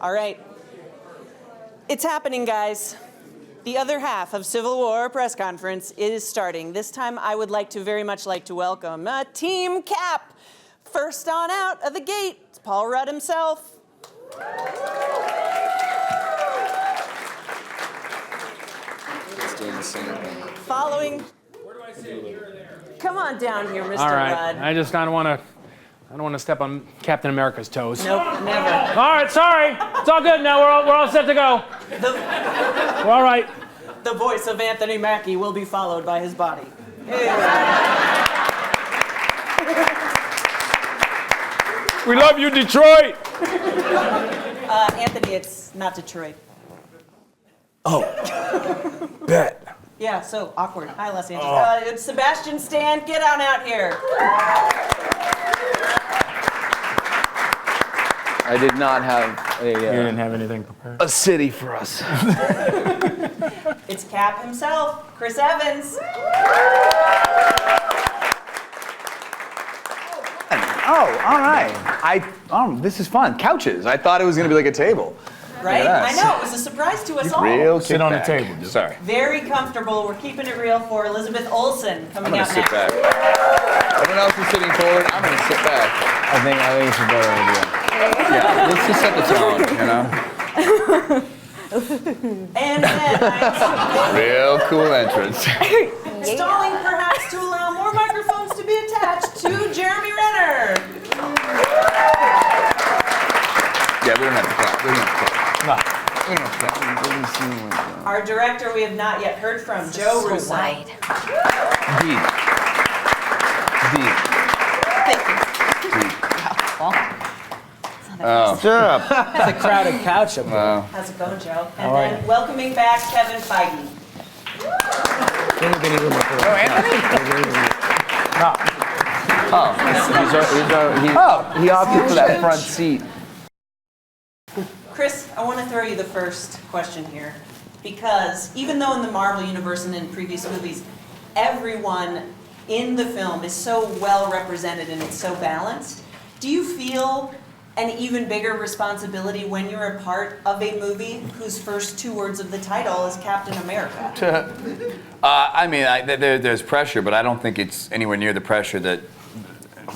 All right. It's happening, guys. The other half of Civil War press conference is starting. This time, I would very much like to welcome Team Cap. First on out of the gate, it's Paul Rudd himself. Following. Where do I sit? Here or there? Come on down here, Mr. All right. Rudd. I don't want to step on Captain America's toes. Nope, never. All right, sorry. It's all good now. We're all set to go. We're all right. The voice of Anthony Mackie will be followed by his body. We love you, Detroit. Anthony, it's not Detroit. Oh, bet. Yeah, so awkward. Hi, Los Angeles. It's Sebastian Stan. Get on out here. I did not have You didn't have anything prepared? a city for us. It's Cap himself, Chris Evans. Oh, all right. This is fun. Couches. I thought it was going to be like a table. Right? Look at I us. know, it was a surprise to us all. Real Sit on the kickback. table. Just. Sorry. Very comfortable. We're keeping it real for Elizabeth Olsen I'm coming going out to sit next. back. Everyone else is sitting forward. I'm going to sit back. I think it's a better idea. Yeah, let's just set the tone, And then I'm Real cool entrance. stalling perhaps to allow more microphones to be attached to Jeremy Renner. Yeah, we don't have to clap. We don't have to clap. No. We don't have to clap. Our director we have not yet heard from, Joe Russo. Deep. Thank you. Oh. Shut up. It's a crowded couch up there. How's it going, Joe? And then welcoming back Kevin Feige. He opted for that front seat. Chris, I want to throw you the first question here. Because even though in the Marvel Universe and in previous movies, everyone in the film is so well represented and it's so balanced, do you feel an even bigger responsibility when you're a part of a movie whose first two words of the title is Captain America? There's pressure, but I don't think it's anywhere near the pressure that,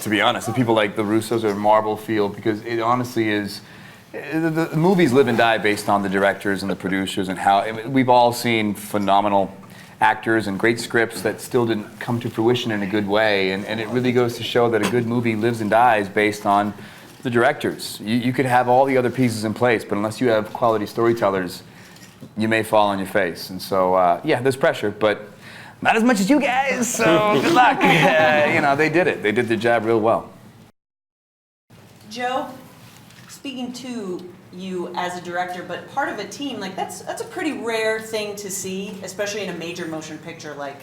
to be honest, the people like the Russos or Marvel feel, because it honestly is. The movies live and die based on the directors and the producers and we've all seen phenomenal actors and great scripts that still didn't come to fruition in a good way, and it really goes to show that a good movie lives and dies based on the directors. You could have all the other pieces in place, but unless you have quality storytellers, you may fall on your face. And so, there's pressure, but not as much as you guys, so good luck. They did it. They did their job real well. Joe, speaking to you as a director, but part of a team, that's a pretty rare thing to see, especially in a major motion picture, like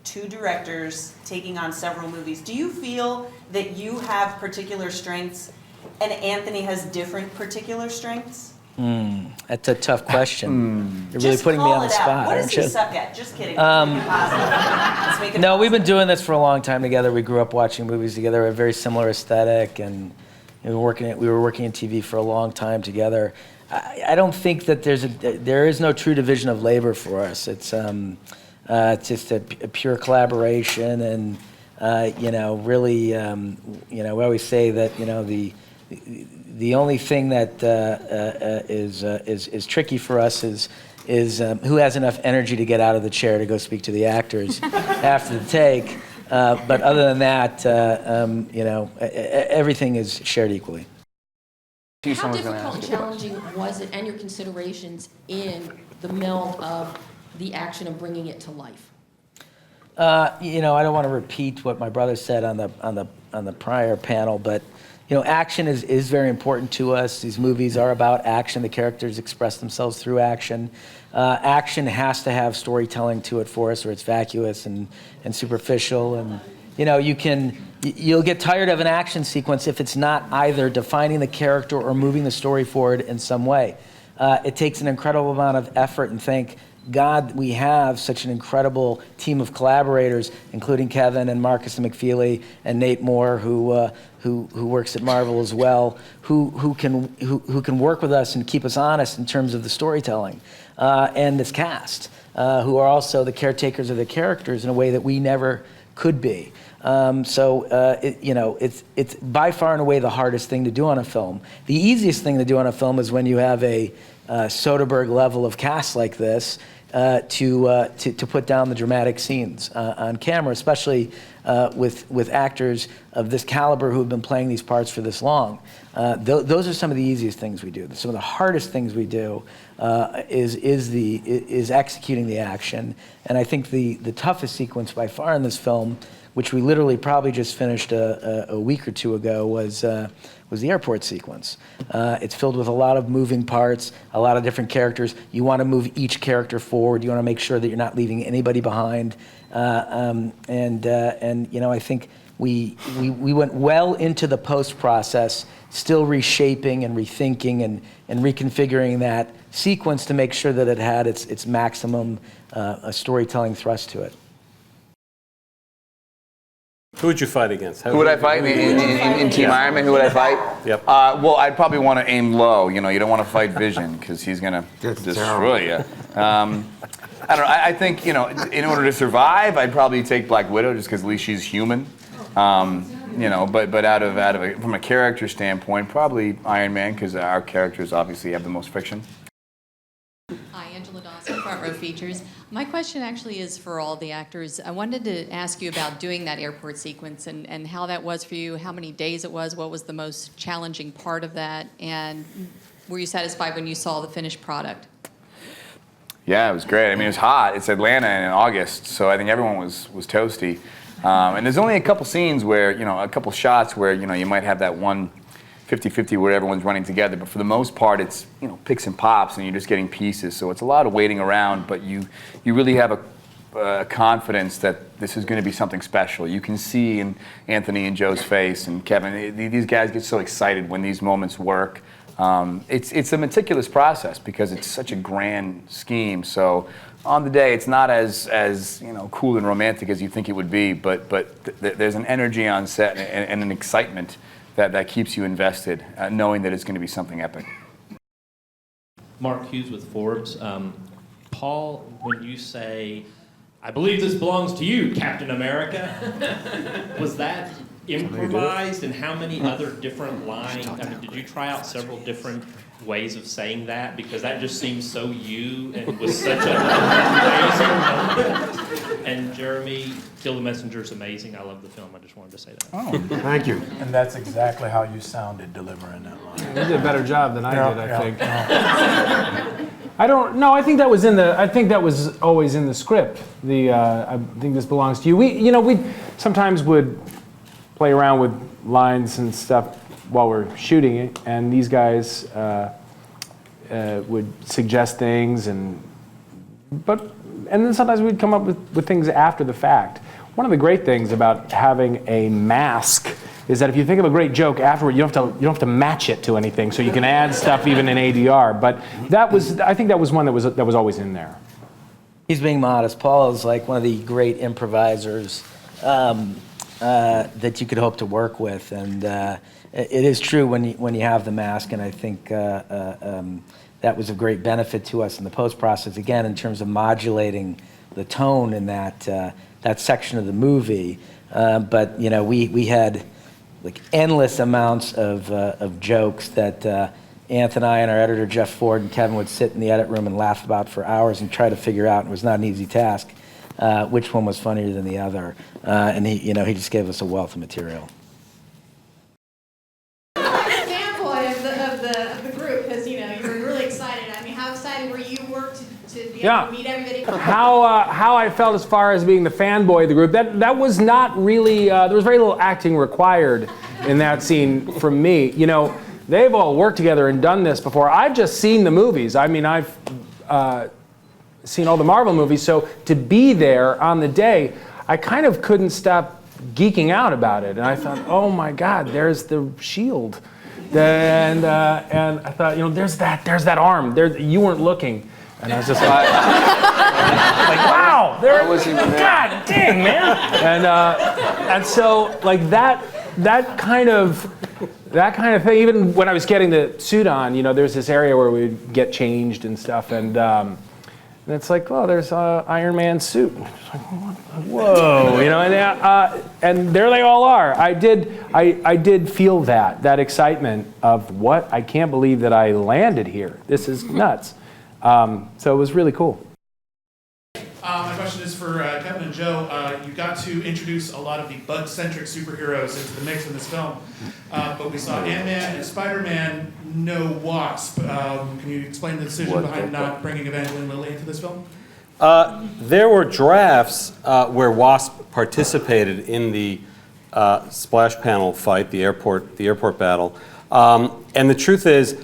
two directors taking on several movies. Do you feel that you have particular strengths and Anthony has different particular strengths? That's a tough question. You're really Just putting me call on the it out. spot, What does aren't he you? suck at? Just kidding. Let's make it positive. Let's make it No, we've been positive. doing this for a long time together. We grew up watching movies together. We have a very similar aesthetic, and we were working in TV for a long time together. I don't think that there is no true division of labor for us. It's just a pure collaboration, and really, we always say that the only thing that is tricky for us is who has enough energy to get out of the chair to go speak to the actors after the take. But other than that, everything is shared equally. How difficult and challenging was it, and your considerations in the meld of the action of bringing it to life? I don't want to repeat what my brother said on the prior panel, but action is very important to us. These movies are about action. The characters express themselves through action. Action has to have storytelling to it for us, or it's vacuous and superficial. And you'll get tired of an action sequence if it's not either defining the character or moving the story forward in some way. It takes an incredible amount of effort and God we have such an incredible team of collaborators, including Kevin and Marcus McFeely and Nate Moore, who works at Marvel as well, who can work with us and keep us honest in terms of the storytelling, and this cast, who are also the caretakers of the characters in a way that we never could be. It's by far and away the hardest thing to do on a film. The easiest thing to do on a film is when you have a Soderbergh level of cast like this to put down the dramatic scenes on camera, especially with actors of this caliber who have been playing these parts for this long. Those are some of the easiest things we do. Some of the hardest things we do is executing the action. And I think the toughest sequence by far in this film, which we literally probably just finished a week or two ago, was the airport sequence. It's filled with a lot of moving parts, a lot of different characters. You want to move each character forward. You want to make sure that you're not leaving anybody behind. I think we went well into the post process, still reshaping and rethinking and reconfiguring that sequence to make sure that it had its maximum storytelling thrust to it. Who would you fight against? Who would I fight in Team Iron Man? Who would I fight? Yep. Well, I'd probably want to aim low. You don't want to fight Vision because he's gonna destroy you. I don't know. I think in order to survive, I'd probably take Black Widow just because at least she's human. But from a character standpoint, probably Iron Man because our characters obviously have the most friction. Hi, Angela Dawson, Front Row Features. My question actually is for all the actors. I wanted to ask you about doing that airport sequence and how that was for you, how many days it was, what was the most challenging part of that, and were you satisfied when you saw the finished product? Yeah, it was great. I mean, it was hot. It's Atlanta in August, so I think everyone was toasty. And there's only a couple scenes where, a couple shots where, you might have that one 50-50 where everyone's running together, but for the most part it's picks and pops and you're just getting pieces, so it's a lot of waiting around, but you really have a confidence that this is going to be something special. You can see in Anthony and Joe's face and Kevin, these guys get so excited when these moments work. It's a meticulous process because it's such a grand scheme, so on the day it's not as cool and romantic as you think it would be, but there's an energy on set and an excitement that keeps you invested, knowing that it's going to be something epic. Mark Hughes with Forbes. Paul, when you say, "I believe this belongs to you, Captain America," was that improvised, and how many other different lines? I mean, did you try out several different ways of saying that? Because that just seems so you and was such an amazing moment. And Jeremy, Kill the Messenger is amazing. I love the film. I just wanted to say that. Oh, thank you. And that's exactly how you sounded delivering that line. You did a better job than I did, I think. Yeah. I don't know. I think that was always in the script. I think this belongs to you. We sometimes would play around with lines and stuff while we're shooting it, and these guys would suggest things, and then sometimes we'd come up with things after the fact. One of the great things about having a mask is that if you think of a great joke afterward, you don't have to match it to anything, so you can add stuff even in ADR. But I think that was one that was always in there. He's being modest. Paul is like one of the great improvisers that you could hope to work with, and it is true when you have the mask, and I think that was a great benefit to us in the post process. Again, in terms of modulating the tone in that section of the movie, but we had like endless amounts of jokes that Anthony and our editor Jeff Ford and Kevin would sit in the edit room and laugh about for hours and try to figure out. It was not an easy task. Which one was funnier than the other, and he just gave us a wealth of material. Fanboy of the group, because you were really excited. I mean, how excited were you to be able to meet everybody? How I felt as far as being the fanboy of the group, that was not really, there was very little acting required in that scene from me. They've all worked together and done this before. I've just seen the movies. I mean, I've seen all the Marvel movies, so to be there on the day, I kind of couldn't stop geeking out about it. And I thought, oh my God, there's the shield. And I thought, there's that arm. You weren't looking. And I was just like, wow, there. I wasn't even there. God dang, man. And so like that kind of thing. Even when I was getting the suit on, there's this area where we'd get changed and stuff, and it's like, oh, there's Iron Man's suit. It's like, whoa, and there they all are. I did feel that excitement of what, I can't believe that I landed here. This is nuts. So it was really cool. My question is for Kevin and Joe. You got to introduce a lot of the bug-centric superheroes into the mix in this film, but we saw Ant-Man and Spider-Man, no Wasp. Can you explain the decision behind not bringing Evangeline Lilly into this film? There were drafts where Wasp participated in the splash panel fight, the airport battle, and the truth is,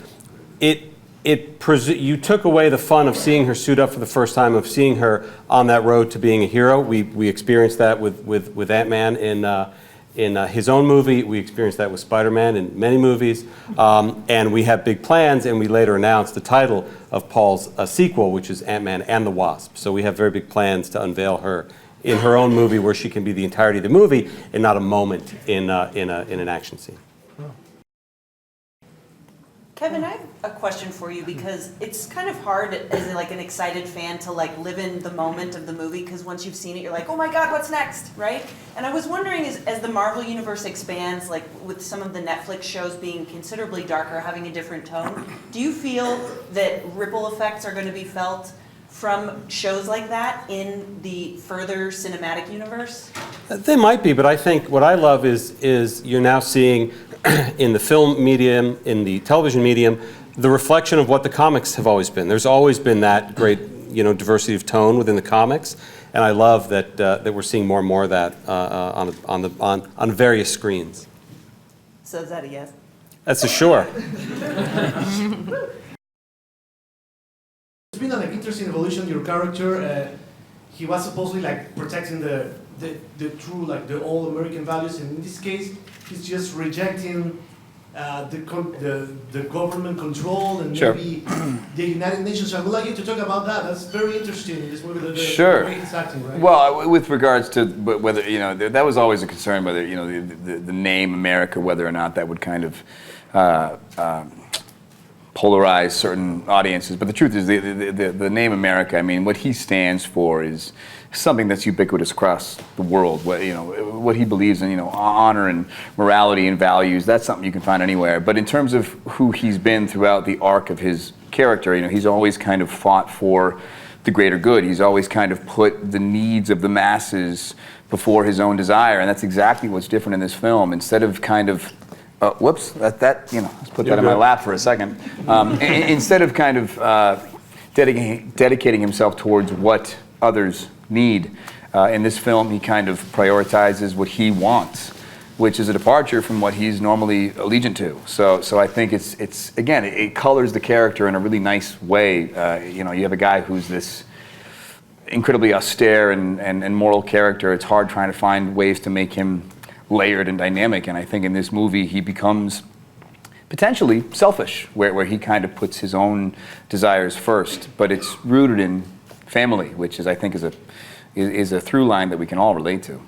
you took away the fun of seeing her suit up for the first time, of seeing her on that road to being a hero. We experienced that with Ant-Man in his own movie. We experienced that with Spider-Man in many movies. And we have big plans, and we later announced the title of Paul's sequel, which is Ant-Man and the Wasp. So we have very big plans to unveil her in her own movie, where she can be the entirety of the movie and not a moment in an action scene. Kevin, I have a question for you, because it's kind of hard as like an excited fan to like live in the moment of the movie, because once you've seen it, you're like, oh my God, what's next, right? And I was wondering, as the Marvel Universe expands, like with some of the Netflix shows being considerably darker, having a different tone, do you feel that ripple effects are going to be felt from shows like that in the further cinematic universe? They might be, but I think what I love is you're now seeing in the film medium, in the television medium, the reflection of what the comics have always been. There's always been that great, diversity of tone within the comics, and I love that we're seeing more and more of that on various screens. So is that a yes? That's a sure. It's been an interesting evolution. Your character, he was supposedly like protecting the true, like the old American values, and in this case, he's just rejecting the government control and maybe the United Nations. So I would like you to talk about that. That's very interesting in this movie. The way he's acting, right? Well, with regards to whether that was always a concern, whether the name America, whether or not that would kind of polarize certain audiences. But the truth is, the name America, I mean, what he stands for is something that's ubiquitous across the world. What he believes in, honor and morality and values, that's something you can find anywhere. But in terms of who he's been throughout the arc of his character, he's always kind of fought for the greater good. He's always kind of put the needs of the masses before his own desire, and that's exactly what's different in this film. Instead of kind of whoops, let's put that in my lap for a second. Instead of kind of dedicating himself towards what others need, in this film he kind of prioritizes what he wants, which is a departure from what he's normally allegiant to. So I think it's again, it colors the character in a really nice way. You have a guy who's this incredibly austere and moral character. It's hard trying to find ways to make him layered and dynamic, and I think in this movie he becomes potentially selfish, where he kind of puts his own desires first, but it's rooted in family, which I think is a through line that we can all relate to.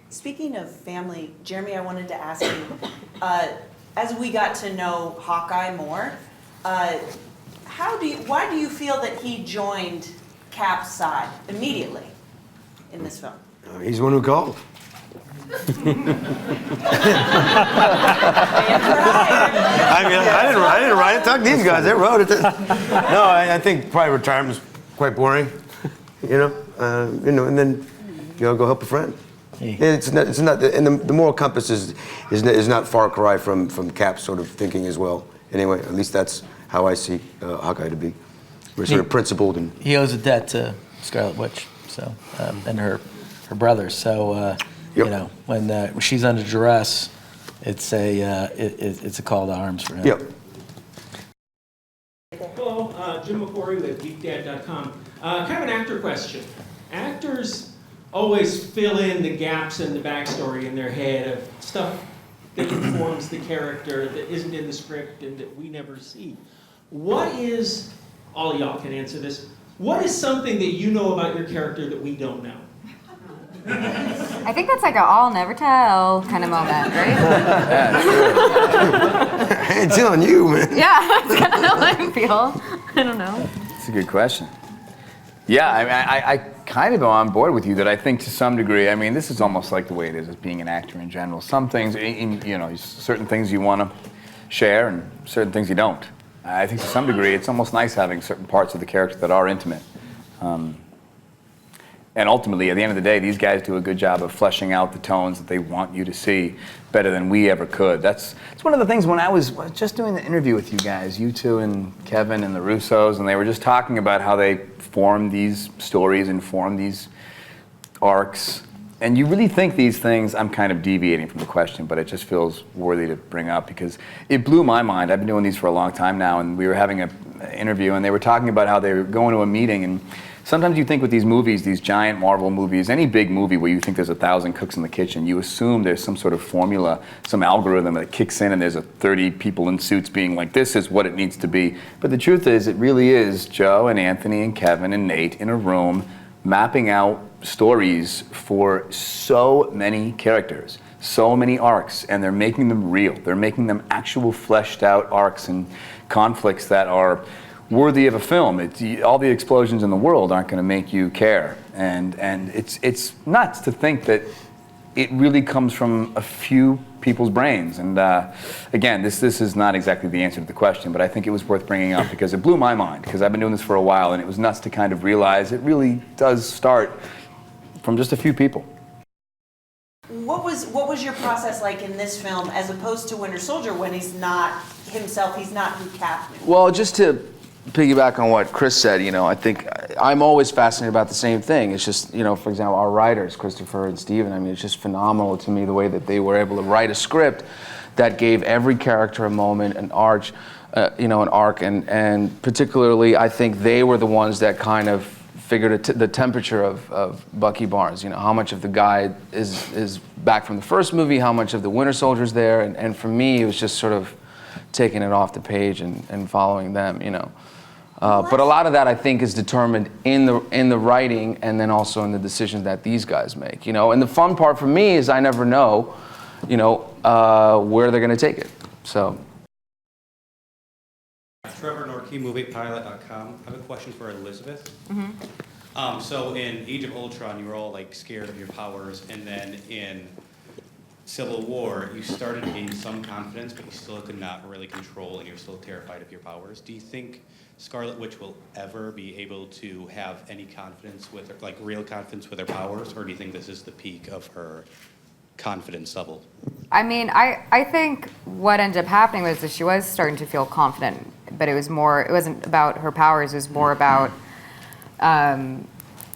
Speaking of family, Jeremy, I wanted to ask you, as we got to know Hawkeye more, why do you feel that he joined Cap's side immediately in this film? He's the one who called. I didn't write it. Talk to these guys. They wrote it. No, I think probably retirement's quite boring. And then go help a friend. It's not, and the moral compass is not far cry from Cap's sort of thinking as well. Anyway, at least that's how I see Hawkeye to be. We're sort of principled, and he owes a debt to Scarlet Witch, so and her brothers. So when she's under duress, it's a call to arms for him. Yep. Hello, Jim McCory with GeekDad.com. Kind of an actor question. Actors always fill in the gaps in the backstory in their head of stuff that informs the character that isn't in the script and that we never see. What is, all y'all can answer this, What is something that you know about your character that we don't know? I think that's like a all never tell kind of moment, right? It's on you, man. Yeah, that's kind of how I feel. I don't know. That's a good question. Yeah, I mean, I kind of am on board with you that I think to some degree, I mean, this is almost like the way it is as being an actor in general. Some things, you know, certain things you want to share and certain things you don't. I think to some degree, it's almost nice having certain parts of the character that are intimate. And ultimately, at the end of the day, these guys do a good job of fleshing out the tones that they want you to see better than we ever could. That's one of the things when I was just doing the interview with you guys, you two and Kevin and the Russos, and they were just talking about how they form these stories and form these arcs. And you really think these things, I'm kind of deviating from the question, but it just feels worthy to bring up because it blew my mind. I've been doing these for a long time now, and we were having an interview, and they were talking about how they were going to a meeting, and sometimes you think with these movies, these giant Marvel movies, any big movie where you think there's 1,000 cooks in the kitchen, you assume there's some sort of formula, some algorithm that kicks in and there's 30 people in suits being like, this is what it needs to be. But the truth is, it really is Joe and Anthony and Kevin and Nate in a room mapping out stories for so many characters, so many arcs, and they're making them real. They're making them actual fleshed out arcs and conflicts that are worthy of a film. All the explosions in the world aren't going to make you care, and it's nuts to think that it really comes from a few people's brains. And again, this is not exactly the answer to the question, but I think it was worth bringing up because it blew my mind. Because I've been doing this for a while, and it was nuts to kind of realize it really does start from just a few people. What was your process like in this film as opposed to Winter Soldier when he's not himself, he's not who Cap knew? Well, just to piggyback on what Chris said, you know, I think I'm always fascinated about the same thing. It's just, you know, for example, our writers, Christopher and Steven, I mean, it's just phenomenal to me the way that they were able to write a script that gave every character a moment, an arc, and particularly I think they were the ones that kind of figured the temperature of Bucky Barnes. You know, how much of the guy is back from the first movie, how much of the Winter Soldier's there, and for me, it was just sort of taking it off the page and following them, you know. But a lot of that, I think, is determined in the writing and then also in the decisions that these guys make, you know. And the fun part for me is I never know, you know, where they're going to take it. So. Trevor Norkey, moviepilot.com. I have a question for Elizabeth. Mm-hmm. So in Age of Ultron, you were all like scared of your powers, and then in Civil War, you started to gain some confidence, but you still could not really control, and you're still terrified of your powers. Do you think Scarlet Witch will ever be able to have any confidence with her, like real confidence with her powers, or do you think this is the peak of her confidence level? I mean, I think what ended up happening was that she was starting to feel confident, but it wasn't about her powers, it was more about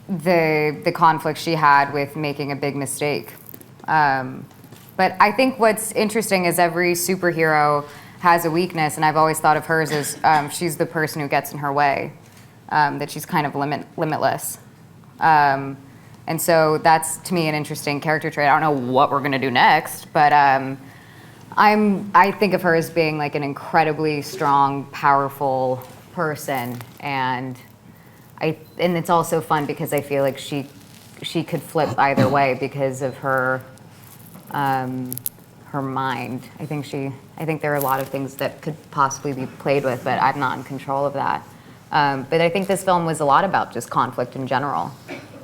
the conflict she had with making a big mistake. But I think what's interesting is every superhero has a weakness, and I've always thought of hers as she's the person who gets in her way, that she's kind of limitless. And so that's, to me, an interesting character trait. I don't know what we're going to do next, but I think of her as being like an incredibly strong, powerful person, and it's also fun because I feel like she could flip either way because of her mind. I think there are a lot of things that could possibly be played with, but I'm not in control of that. But I think this film was a lot about just conflict in general,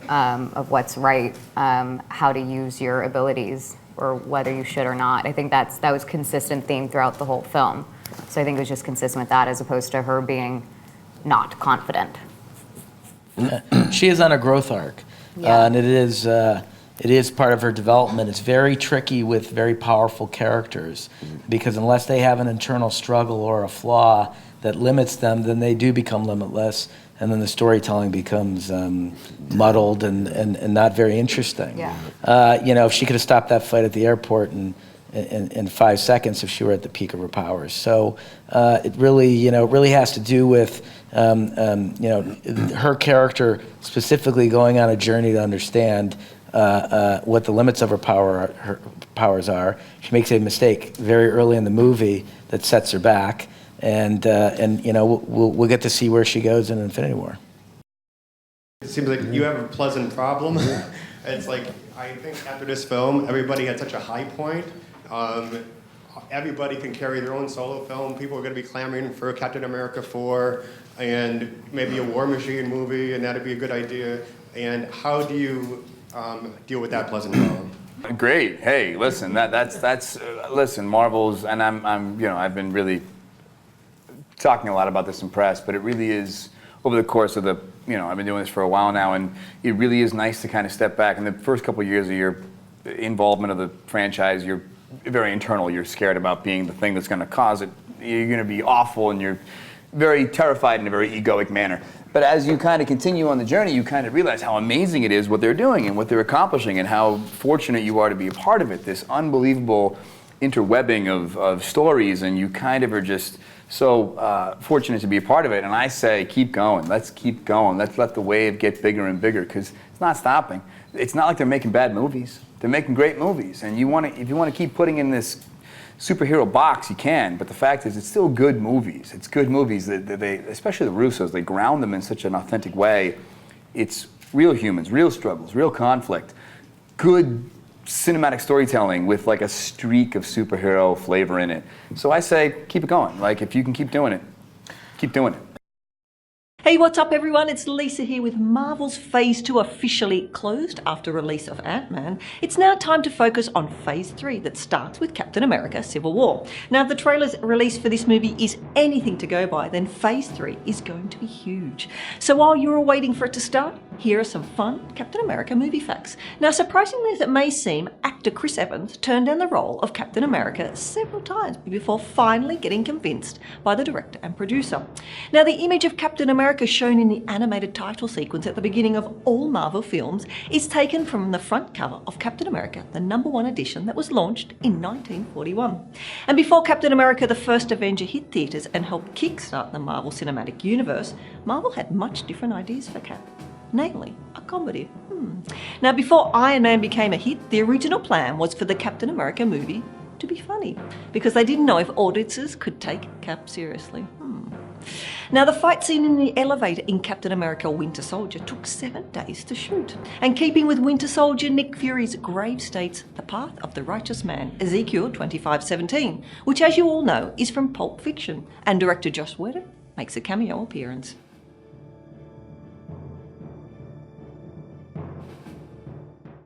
of what's right, how to use your abilities, or whether you should or not. I think that was a consistent theme throughout the whole film. So I think it was just consistent with that as opposed to her being not confident. She is on a growth arc, and it is part of her development. It's very tricky with very powerful characters because unless they have an internal struggle or a flaw that limits them, then they do become limitless, and then the storytelling becomes muddled and not very interesting. Yeah. You know, if she could have stopped that fight at the airport in 5 seconds if she were at the peak of her powers. So it really has to do with her character specifically going on a journey to understand what the limits of her powers are. She makes a mistake very early in the movie that sets her back, and you know, we'll get to see where she goes in Infinity War. It seems like you have a pleasant problem. It's like, I think after this film, everybody had such a high point. Everybody can carry their own solo film. People are going to be clamoring for Captain America 4 and maybe a War Machine movie, and that'd be a good idea. And how do you deal with that pleasant problem? Great. Hey, listen, listen, Marvel's, and I've been really talking a lot about this in press, but it really is over the course of I've been doing this for a while now, and it really is nice to kind of step back. In the first couple of years of your involvement of the franchise, you're very internal. You're scared about being the thing that's going to cause it. You're going to be awful, and you're very terrified in a very egoic manner. But as you kind of continue on the journey, you kind of realize how amazing it is what they're doing and what they're accomplishing, and how fortunate you are to be a part of it. This unbelievable interwebbing of stories, and you kind of are just so fortunate to be a part of it. And I say, keep going. Let's keep going. Let's let the wave get bigger and bigger, because it's not stopping. It's not like they're making bad movies. They're making great movies. And if you want to keep putting in this superhero box, you can. But the fact is, it's still good movies. It's good movies. They, especially the Russos, they ground them in such an authentic way. It's real humans, real struggles, real conflict, good cinematic storytelling with like a streak of superhero flavor in it. So I say, keep it going. Like, if you can keep doing it, keep doing it. Hey, what's up everyone? It's Lisa here with Marvel's Phase 2 officially closed after release of Ant-Man. It's now time to focus on Phase 3 that starts with Captain America Civil War. Now, if the trailer's release for this movie is anything to go by, then Phase 3 is going to be huge. So while you're all waiting for it to start, here are some fun Captain America movie facts. Now, surprisingly as it may seem, actor Chris Evans turned down the role of Captain America several times before finally getting convinced by the director and producer. Now, the image of Captain America shown in the animated title sequence at the beginning of all Marvel films is taken from the front cover of Captain America, the #1 edition that was launched in 1941. And before Captain America the First Avenger hit theatres and helped kickstart the Marvel Cinematic Universe, Marvel had much different ideas for Cap, namely a comedy. Now, before Iron Man became a hit, the original plan was for the Captain America movie to be funny, because they didn't know if audiences could take Cap seriously. Now, the fight scene in the elevator in Captain America Winter Soldier took 7 days to shoot. And keeping with Winter Soldier, Nick Fury's grave states the path of the righteous man, Ezekiel 25:17, which, as you all know, is from Pulp Fiction, and director Joss Whedon makes a cameo appearance.